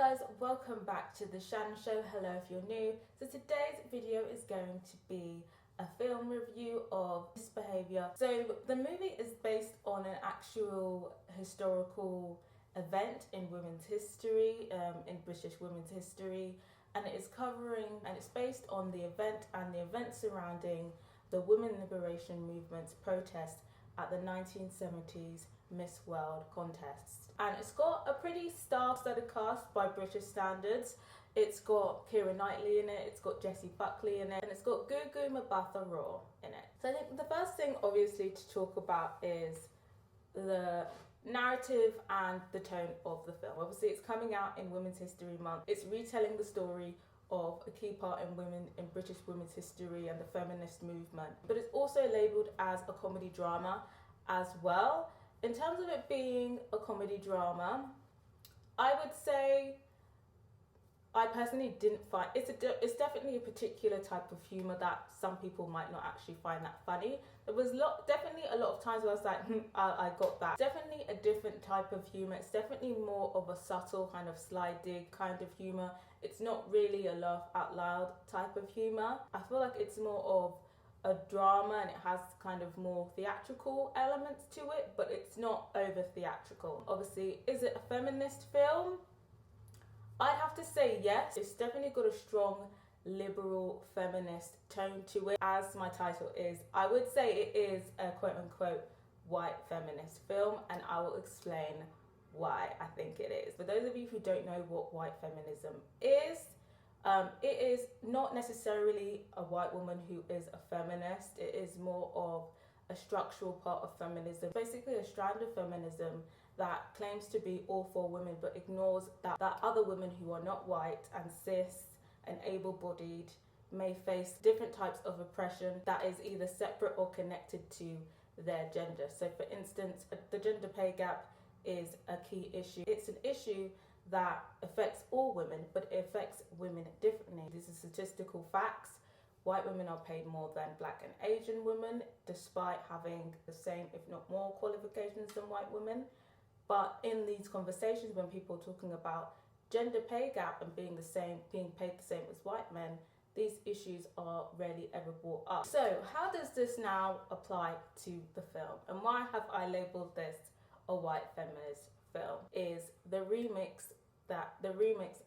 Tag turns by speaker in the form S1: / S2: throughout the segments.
S1: guys, welcome back to the Shannon Show. Hello if you're new. So today's video is going to be a film review of Misbehaviour. So the movie is based on an actual historical event in women's history, in British women's history, and it's based on the event and the events surrounding the women liberation movement's protest at the 1970s Miss World contest. And it's got a pretty star-studded cast by British standards. It's got Keira Knightley in it, it's got Jessie Buckley in it, and it's got Mbatha-Raw in it. So I think the first thing obviously to talk about is the narrative and the tone of the film. Obviously it's coming out in Women's History Month. It's retelling the story of a key part in British women's history and the feminist movement. But it's also labelled as a comedy drama as well. In terms of it being a comedy drama, I would say I personally didn't find it's definitely a particular type of humour that some people might not actually find that funny. There was definitely a lot of times where I was like, I got that. Definitely a different type of humour. It's definitely more of a subtle kind of sly dig kind of humour. It's not really a laugh out loud type of humour. I feel like it's more of a drama and it has kind of more theatrical elements to it, but it's not over theatrical. Obviously, is it a feminist film? I'd have to say yes. It's definitely got a strong liberal feminist tone to it. As my title is, I would say it is a quote-unquote white feminist film, and I will explain why I think it is. For those of you who don't know what white feminism is, it is not necessarily a white woman who is a feminist. It is more of a structural part of feminism, basically a strand of feminism that claims to be all for women but ignores that other women who are not white and cis and able-bodied may face different types of oppression that is either separate or connected to their gender. So for instance, the gender pay gap is a key issue. It's an issue that affects all women, but it affects women differently. These are statistical facts. White women are paid more than black and Asian women, despite having the same, if not more, qualifications than white women. But in these conversations, when people are talking about gender pay gap and being paid the same as white men, these issues are rarely ever brought up. So how does this now apply to the film? And why have I labelled this a white feminist film? Is the remix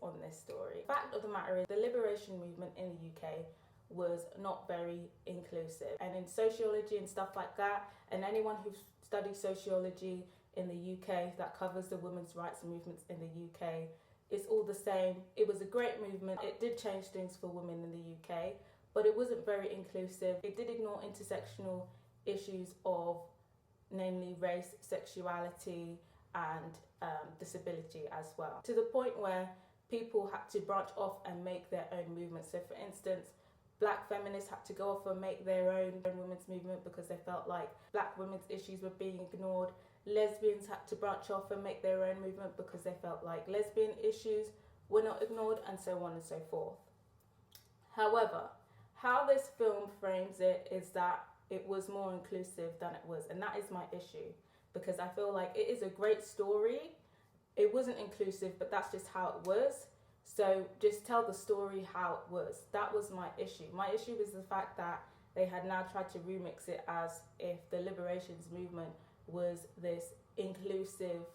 S1: on this story. Fact of the matter is, the liberation movement in the UK was not very inclusive, and in sociology and stuff like that, and anyone who studies sociology in the UK that covers the women's rights movements in the UK, it's all the same. It was a great movement. It did change things for women in the UK, but it wasn't very inclusive. It did ignore intersectional issues of, namely race, sexuality, and disability as well, to the point where people had to branch off and make their own movements. So for instance, black feminists had to go off and make their own women's movement because they felt like black women's issues were being ignored. Lesbians had to branch off and make their own movement because they felt like lesbian issues were not ignored, and so on and so forth. However, how this film frames it is that it was more inclusive than it was, and that is my issue, because I feel like it is a great story. It wasn't inclusive, but that's just how it was. So just tell the story how it was. That was my issue. My issue is the fact that they had now tried to remix it as if the liberations movement was this inclusive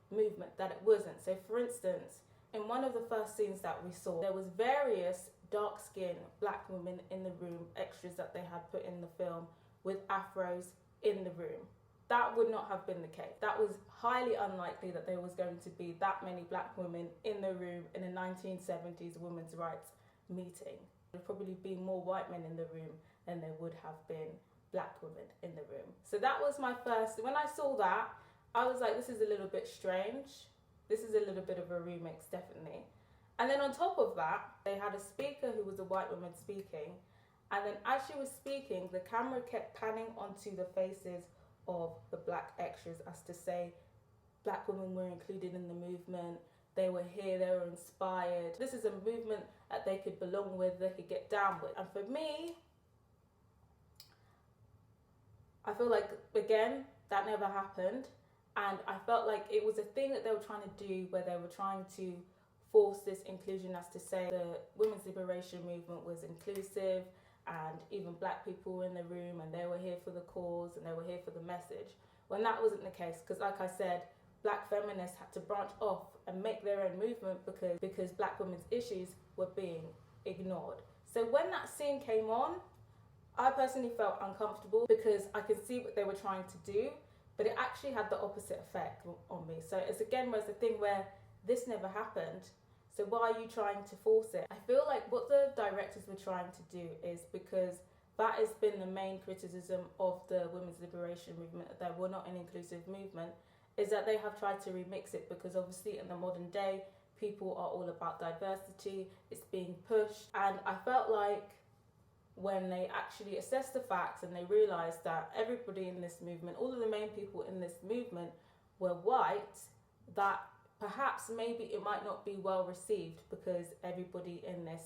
S1: movement that it wasn't. So for instance, in one of the first scenes that we saw, there was various dark-skinned black women in the room, extras that they had put in the film with afros in the room. That would not have been the case. That was highly unlikely that there was going to be that many black women in the room in a 1970s women's rights meeting. There would probably be more white men in the room than there would have been black women in the room. So that was my first, when I saw that, I was like, this is a little bit strange. This is a little bit of a remix, definitely. And then on top of that, they had a speaker who was a white woman speaking. And then as she was speaking, the camera kept panning onto the faces of the black extras as to say black women were included in the movement, they were here, they were inspired. This is a movement that they could belong with, they could get down with. And for me, I feel like, again, that never happened. And I felt like it was a thing that they were trying to do, where they were trying to force this inclusion as to say the women's liberation movement was inclusive and even black people were in the room and they were here for the cause and they were here for the message, when that wasn't the case. Because like I said, black feminists had to branch off and make their own movement because black women's issues were being ignored. So when that scene came on, I personally felt uncomfortable because I could see what they were trying to do, but it actually had the opposite effect on me. So it's again was the thing where this never happened, so why are you trying to force it? I feel like what the directors were trying to do is, because that has been the main criticism of the women's liberation movement, that we're not an inclusive movement, is that they have tried to remix it, because obviously in the modern day, people are all about diversity, it's being pushed, and I felt like when they actually assessed the facts and they realised that everybody in this movement, all of the main people in this movement were white, that perhaps maybe it might not be well received because everybody in this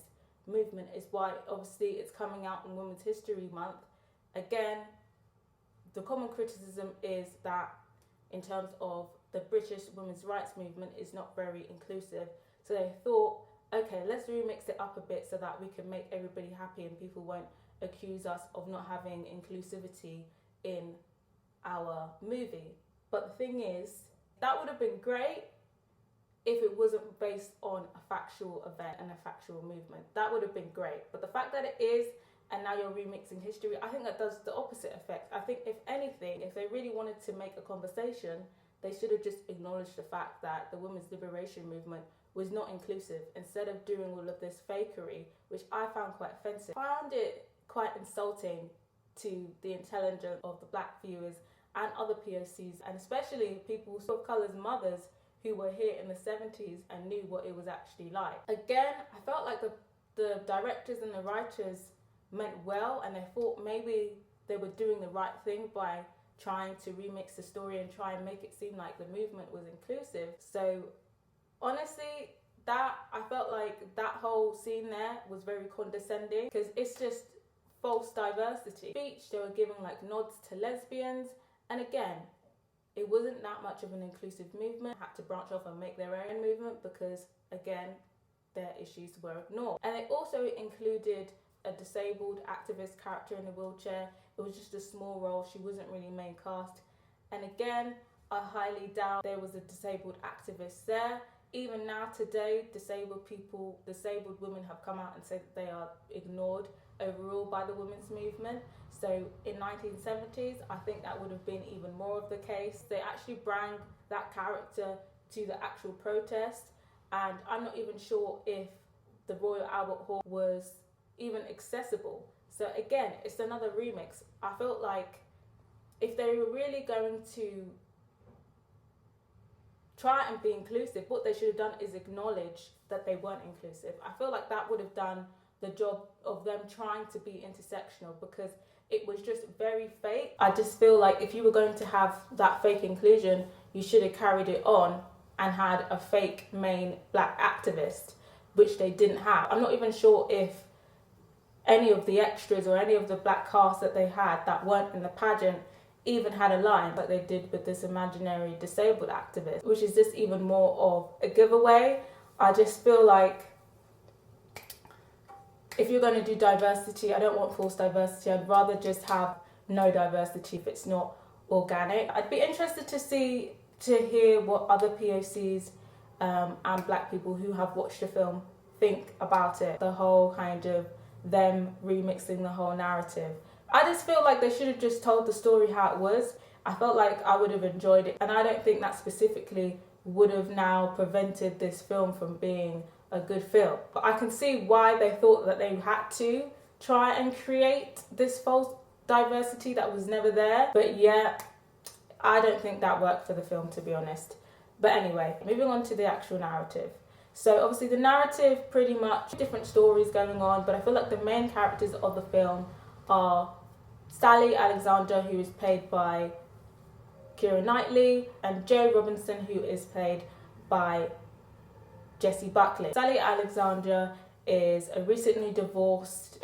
S1: movement is white. Obviously it's coming out in Women's History Month. Again, the common criticism is that in terms of the British women's rights movement is not very inclusive. So they thought, okay, let's remix it up a bit so that we can make everybody happy and people won't accuse us of not having inclusivity in our movie. But the thing is, that would have been great if it wasn't based on a factual event and a factual movement. That would have been great. But the fact that it is, and now you're remixing history, I think that does the opposite effect. I think if anything, if they really wanted to make a conversation, they should have just acknowledged the fact that the women's liberation movement was not inclusive, instead of doing all of this fakery, which I found quite offensive. I found it quite insulting to the intelligence of the black viewers and other POCs, and especially people of colour's mothers who were here in the 70s and knew what it was actually like. Again, I felt like the directors and the writers meant well, and they thought maybe they were doing the right thing by trying to remix the story and try and make it seem like the movement was inclusive. So honestly, I felt like that whole scene there was very condescending, because it's just false diversity. Speech, they were giving like nods to lesbians, and again, it wasn't that much of an inclusive movement. Had to branch off and make their own movement because, again, their issues were ignored. And they also included a disabled activist character in a wheelchair. It was just a small role. She wasn't really main cast. And again, I highly doubt there was a disabled activist there. Even now today, disabled women have come out and said that they are ignored overall by the women's movement. So in 1970s, I think that would have been even more of the case. They actually brought that character to the actual protest, and I'm not even sure if the Royal Albert Hall was even accessible. So again, it's another remix. I felt like if they were really going to try and be inclusive, what they should have done is acknowledge that they weren't inclusive. I feel like that would have done the job of them trying to be intersectional, because it was just very fake. I just feel like if you were going to have that fake inclusion, you should have carried it on and had a fake main black activist, which they didn't have. I'm not even sure if any of the extras or any of the black cast that they had that weren't in the pageant even had a line like they did with this imaginary disabled activist, which is just even more of a giveaway. I just feel like if you're going to do diversity, I don't want false diversity. I'd rather just have no diversity if it's not organic. I'd be interested to hear what other POCs and black people who have watched the film think about it. The whole kind of them remixing the whole narrative. I just feel like they should have just told the story how it was. I felt like I would have enjoyed it, and I don't think that specifically would have now prevented this film from being a good film. But I can see why they thought that they had to try and create this false diversity that was never there. But yeah, I don't think that worked for the film, to be honest. But anyway, moving on to the actual narrative. So obviously the narrative, pretty much different stories going on, but I feel like the main characters of the film are Sally Alexander, who is played by Keira Knightley, and Joe Robinson, who is played by Jessie Buckley. Sally Alexander is a recently divorced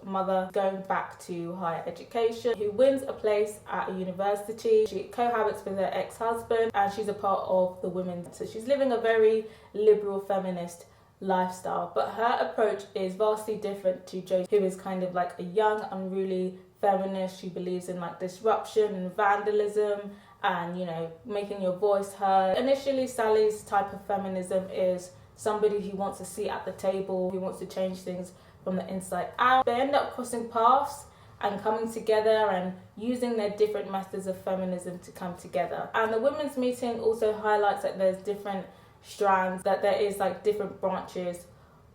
S1: mother going back to higher education who wins a place at a university. She cohabits with her ex-husband and she's a part of the women. So she's living a very liberal feminist lifestyle, but her approach is vastly different to Josie, who is kind of like a young, unruly feminist. She believes in like disruption and vandalism and, you know, making your voice heard. Initially, Sally's type of feminism is somebody who wants a seat at the table, who wants to change things from the inside out. They end up crossing paths and coming together and using their different methods of feminism to come together. And the women's meeting also highlights that there's different strands, that there is like different branches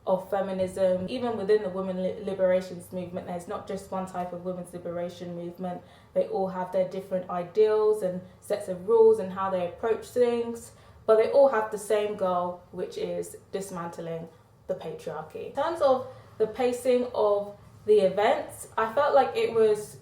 S1: of feminism. Even within the women liberations movement, there's not just one type of women's liberation movement. They all have their different ideals and sets of rules and how they approach things, but they all have the same goal, which is dismantling the patriarchy. In terms of the pacing of the events, I felt like it was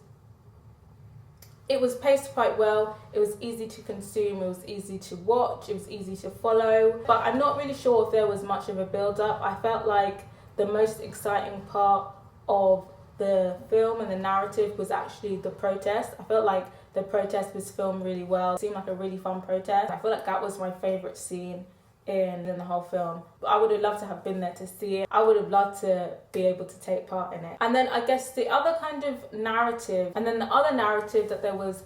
S1: paced quite well. It was easy to consume, it was easy to watch, it was easy to follow, but I'm not really sure if there was much of a build-up. I felt like the most exciting part of the film and the narrative was actually the protest. I felt like the protest was filmed really well. It seemed like a really fun protest. I feel like that was my favourite scene in the whole film. I would have loved to have been there to see it. I would have loved to be able to take part in it. And then I guess the other kind of narrative, and then the other narrative that there was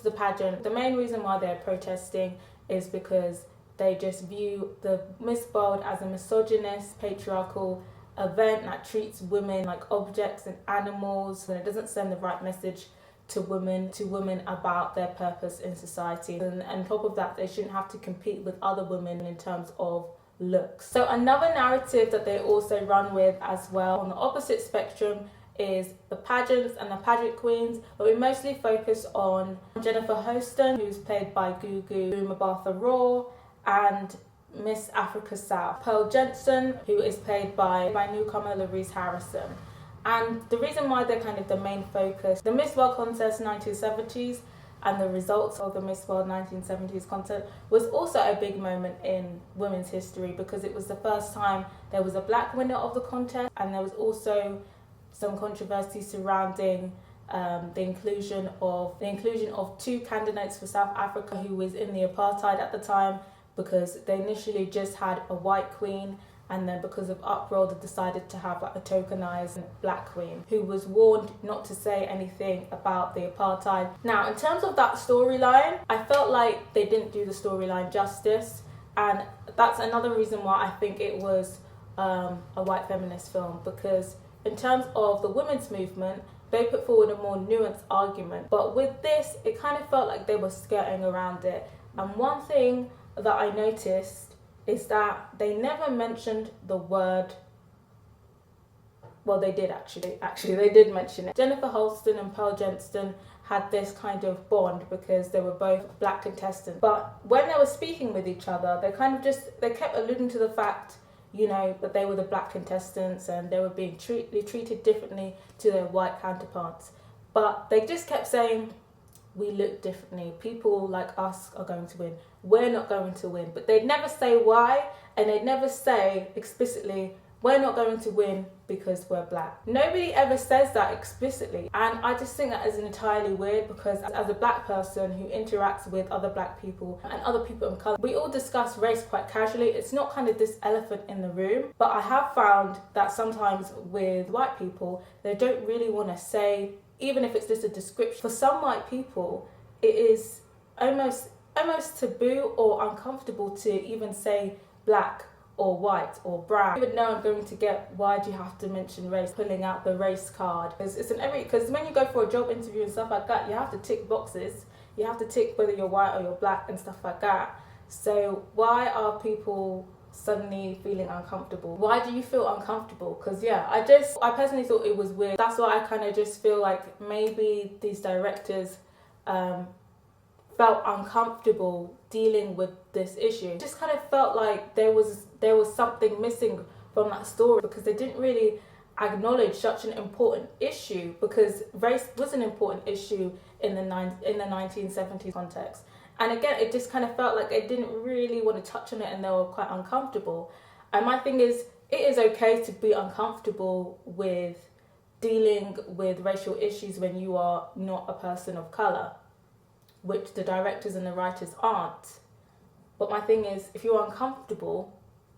S1: the pageant. The main reason why they're protesting is because they just view the Miss World as a misogynist, patriarchal event that treats women like objects and animals, and it doesn't send the right message to women about their purpose in society. And on top of that, they shouldn't have to compete with other women in terms of looks. So another narrative that they also run with as well on the opposite spectrum is the pageants and the pageant queens, but we mostly focus on Jennifer Hoston, who's played by Gugu Mbatha-Raw, and Miss Africa South, Pearl Jensen, who is played by newcomer Louise Harrison. And the reason why they're kind of the main focus, the Miss World contest 1970s and the results of the Miss World 1970s contest was also a big moment in women's history, because it was the first time there was a black winner of the contest, and there was also some controversy surrounding the inclusion of two candidates for South Africa who was in the apartheid at the time, because they initially just had a white queen, and then because of uproar they decided to have like a tokenized black queen who was warned not to say anything about the apartheid. Now, in terms of that storyline, I felt like they didn't do the storyline justice, and that's another reason why I think it was a white feminist film, because in terms of the women's movement, they put forward a more nuanced argument, but with this it kind of felt like they were skirting around it. And one thing that I noticed is that they never mentioned the word, well, they did actually they did mention it. Jennifer Hoston and Pearl Jensen had this kind of bond because they were both black contestants, but when they were speaking with each other, they kept alluding to the fact, you know, that they were the black contestants and they were being treated differently to their white counterparts, but they just kept saying, we look differently, people like us are going to win, we're not going to win. But they'd never say why, and they'd never say explicitly, we're not going to win because we're black. Nobody ever says that explicitly, and I just think that is entirely weird, because as a black person who interacts with other black people and other people of colour, we all discuss race quite casually. It's not kind of this elephant in the room, but I have found that sometimes with white people, they don't really want to say, even if it's just a description. For some white people, it is almost taboo or uncomfortable to even say black or white or brown. Even though I'm going to get, why do you have to mention race, pulling out the race card? Because when you go for a job interview and stuff like that, you have to tick boxes. You have to tick whether you're white or you're black and stuff like that. So why are people suddenly feeling uncomfortable? Why do you feel uncomfortable? Because yeah, I personally thought it was weird. That's why I kind of just feel like maybe these directors felt uncomfortable dealing with this issue. It just kind of felt like there was something missing from that story, because they didn't really acknowledge such an important issue, because race was an important issue in the 1970s context. And again, it just kind of felt like they didn't really want to touch on it and they were quite uncomfortable. And my thing is, it is okay to be uncomfortable with dealing with racial issues when you are not a person of colour, which the directors and the writers aren't. But my thing is, if you're uncomfortable,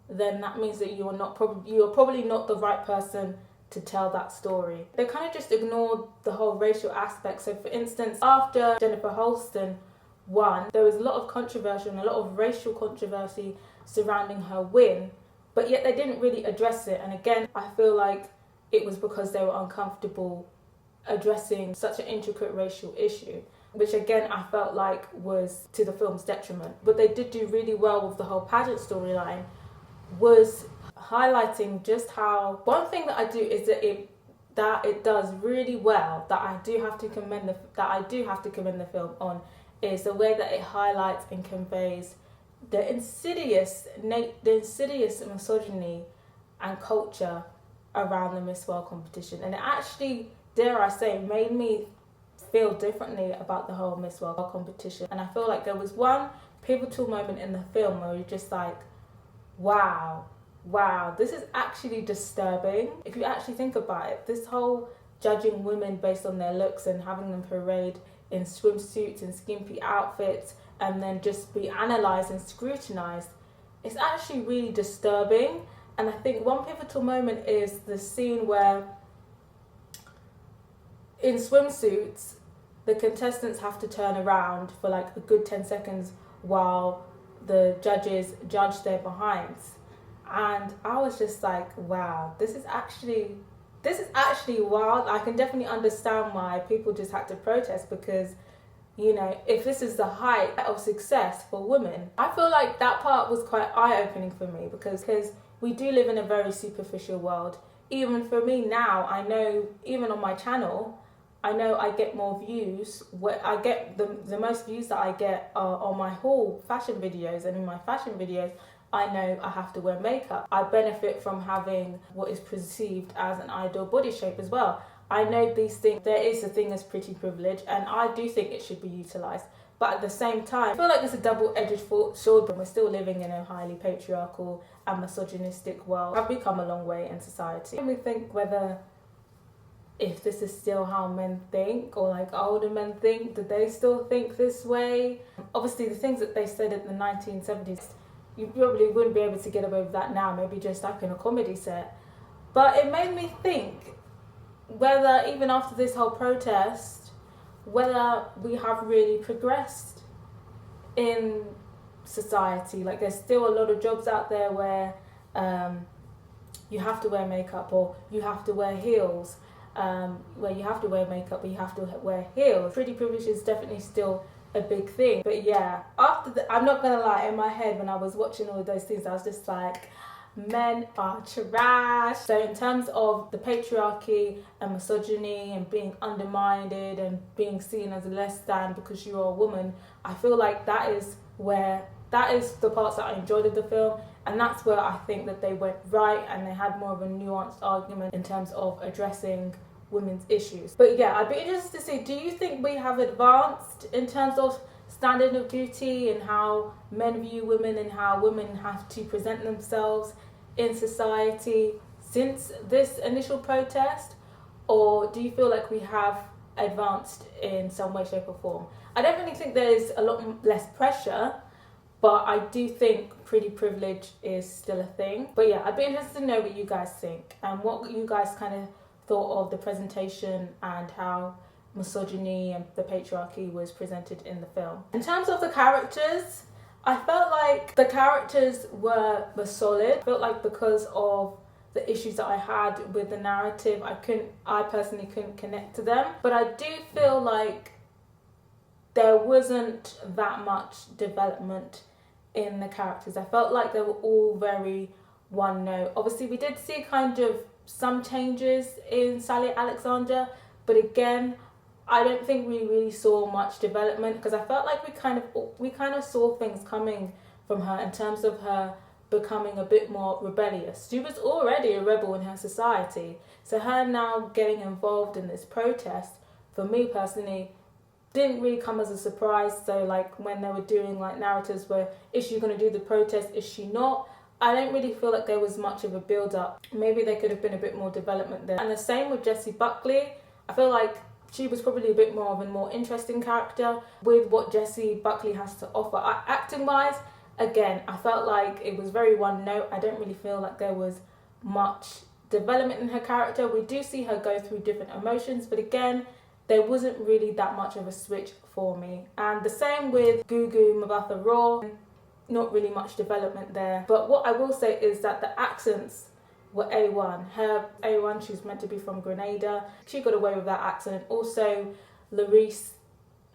S1: then that means that you're probably not the right person to tell that story. They kind of just ignored the whole racial aspect. So for instance, after Jennifer Holston won, there was a lot of controversy and a lot of racial controversy surrounding her win, but yet they didn't really address it. And again, I feel like it was because they were uncomfortable addressing such an intricate racial issue, which again I felt like was to the film's detriment. But they did do really well with the whole pageant storyline, was highlighting just how, one thing that I do is that it does really well, that I do have to commend the film on, is the way that it highlights and conveys the insidious misogyny and culture around the Miss World competition. And it actually, dare I say, made me feel differently about the whole Miss World competition. And I feel like there was one pivotal moment in the film where you're just like, wow, this is actually disturbing. If you actually think about it, this whole judging women based on their looks and having them parade in swimsuits and skimpy outfits and then just be analysed and scrutinised, it's actually really disturbing. And I think one pivotal moment is the scene where in swimsuits the contestants have to turn around for like a good 10 seconds while the judges judge their behinds. And I was just like, wow, this is actually wild. I can definitely understand why people just had to protest, because, you know, if this is the height of success for women, I feel like that part was quite eye-opening for me, because we do live in a very superficial world. Even for me now, I know, even on my channel, I know I get more views. I get the most views that I get are on my haul fashion videos, and in my fashion videos, I know I have to wear makeup. I benefit from having what is perceived as an ideal body shape as well. I know these things, there is a thing as pretty privilege, and I do think it should be utilised. But at the same time, I feel like it's a double-edged sword, but we're still living in a highly patriarchal and misogynistic world. I've become a long way in society. And we think whether, if this is still how men think, or like older men think, do they still think this way? Obviously the things that they said in the 1970s, you probably wouldn't be able to get away with that now, maybe just like in a comedy set. But it made me think whether, even after this whole protest, whether we have really progressed in society. Like, there's still a lot of jobs out there where you have to wear makeup, or you have to wear heels, where you have to wear makeup, but you have to wear heels. Pretty privilege is definitely still a big thing. But yeah, I'm not gonna lie, in my head when I was watching all of those things, I was just like, men are trash. So in terms of the patriarchy and misogyny and being undermined and being seen as less than because you're a woman, I feel like that is the parts that I enjoyed of the film, and that's where I think that they went right, and they had more of a nuanced argument in terms of addressing women's issues. But yeah, I'd be interested to see, do you think we have advanced in terms of standard of beauty and how men view women and how women have to present themselves in society since this initial protest? Or do you feel like we have advanced in some way, shape or form? I definitely think there's a lot less pressure, but I do think pretty privilege is still a thing. But yeah, I'd be interested to know what you guys think and what you guys kind of thought of the presentation and how misogyny and the patriarchy was presented in the film. In terms of the characters, I felt like the characters were solid. I felt like because of the issues that I had with the narrative, I personally couldn't connect to them. But I do feel like there wasn't that much development in the characters. I felt like they were all very one note. Obviously we did see kind of some changes in Sally Alexander, but again, I don't think we really saw much development, because I felt like we kind of saw things coming from her in terms of her becoming a bit more rebellious. She was already a rebel in her society, so her now getting involved in this protest, for me personally, didn't really come as a surprise. So like when they were doing like narratives where, is she going to do the protest, is she not, I don't really feel like there was much of a build-up. Maybe there could have been a bit more development there. And the same with Jessie Buckley. I feel like she was probably a bit more of a more interesting character with what Jessie Buckley has to offer. Acting-wise, again, I felt like it was very one note. I don't really feel like there was much development in her character. We do see her go through different emotions, but again, there wasn't really that much of a switch for me. And the same with Gugu Mbatha-Raw, not really much development there. But what I will say is that the accents were A1. Her A1, she's meant to be from Grenada. She got away with that accent. Also, Larice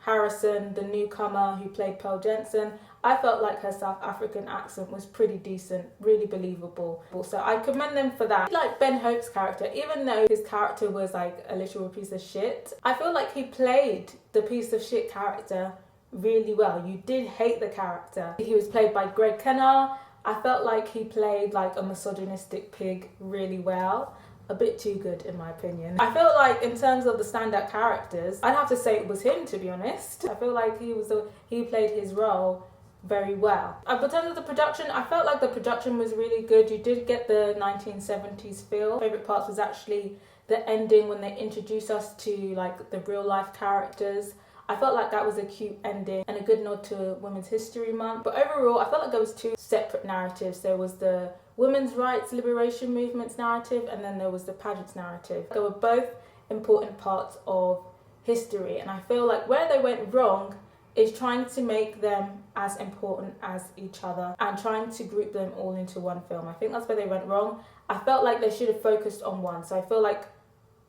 S1: Harrison, the newcomer who played Pearl Jensen, I felt like her South African accent was pretty decent, really believable. So I commend them for that. Like Ben Hope's character, even though his character was like a literal piece of shit, I feel like he played the piece of shit character really well. You did hate the character. He was played by Greg Kinnear. I felt like he played like a misogynistic pig really well. A bit too good in my opinion. I feel like in terms of the standout characters, I'd have to say it was him, to be honest. I feel like he played his role very well. In terms of the production, I felt like the production was really good. You did get the 1970s feel. Favorite parts was actually the ending when they introduced us to like the real life characters. I felt like that was a cute ending and a good nod to Women's History Month. But overall, I felt like there was two separate narratives. There was the women's rights liberation movement's narrative, and then there was the pageant's narrative. They were both important parts of history, and I feel like where they went wrong is trying to make them as important as each other and trying to group them all into one film. I think that's where they went wrong. I felt like they should have focused on one. So I feel like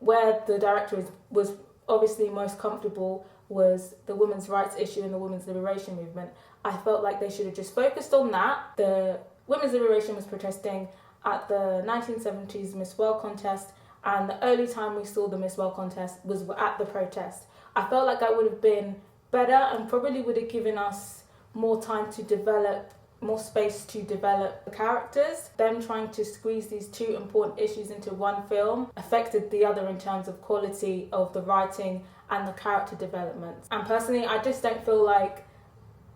S1: where the director was obviously most comfortable was the women's rights issue and the women's liberation movement. I felt like they should have just focused on that. The women's liberation was protesting at the 1970s Miss World contest, and the early time we saw the Miss World contest was at the protest. I felt like that would have been better and probably would have given us more time to develop, more space to develop the characters. Them trying to squeeze these two important issues into one film affected the other in terms of quality of the writing and the character development. And personally, I just don't feel like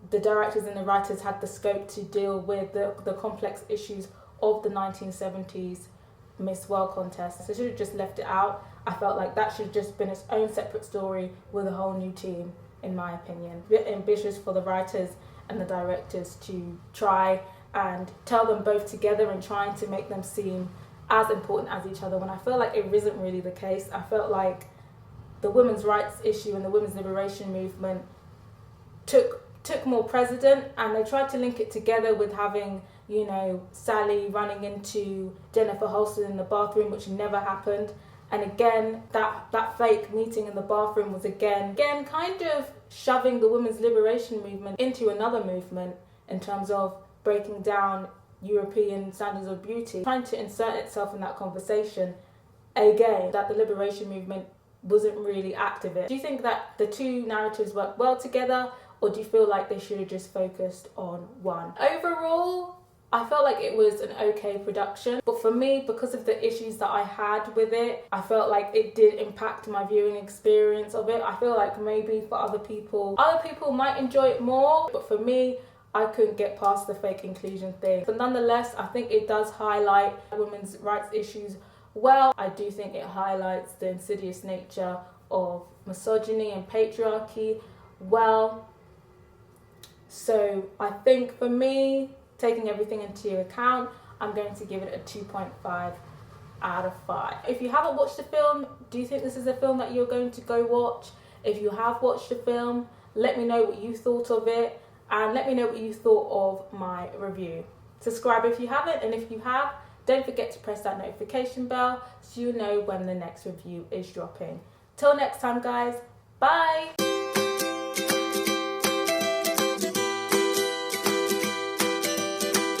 S1: the directors and the writers had the scope to deal with the complex issues of the 1970s Miss World contest. So they should have just left it out. I felt like that should have just been its own separate story with a whole new team, in my opinion. A bit ambitious for the writers and the directors to try and tell them both together and trying to make them seem as important as each other, when I feel like it isn't really the case. I felt like the women's rights issue and the women's liberation movement took more precedent, and they tried to link it together with having, you know, Sally running into Jennifer Holston in the bathroom, which never happened. And again, that fake meeting in the bathroom was again kind of shoving the women's liberation movement into another movement in terms of breaking down European standards of beauty, trying to insert itself in that conversation again, that the liberation movement wasn't really activist. Do you think that the two narratives work well together, or do you feel like they should have just focused on one? Overall, I felt like it was an okay production, but for me, because of the issues that I had with it, I felt like it did impact my viewing experience of it. I feel like maybe for other people might enjoy it more, but for me, I couldn't get past the fake inclusion thing. But nonetheless, I think it does highlight women's rights issues well. I do think it highlights the insidious nature of misogyny and patriarchy well. So I think for me, taking everything into account, I'm going to give it a 2.5 out of 5. If you haven't watched the film, do you think this is a film that you're going to go watch? If you have watched the film, let me know what you thought of it, and let me know what you thought of my review. Subscribe if you haven't, and if you have, don't forget to press that notification bell so you know when the next review is dropping. Till next time, guys, bye!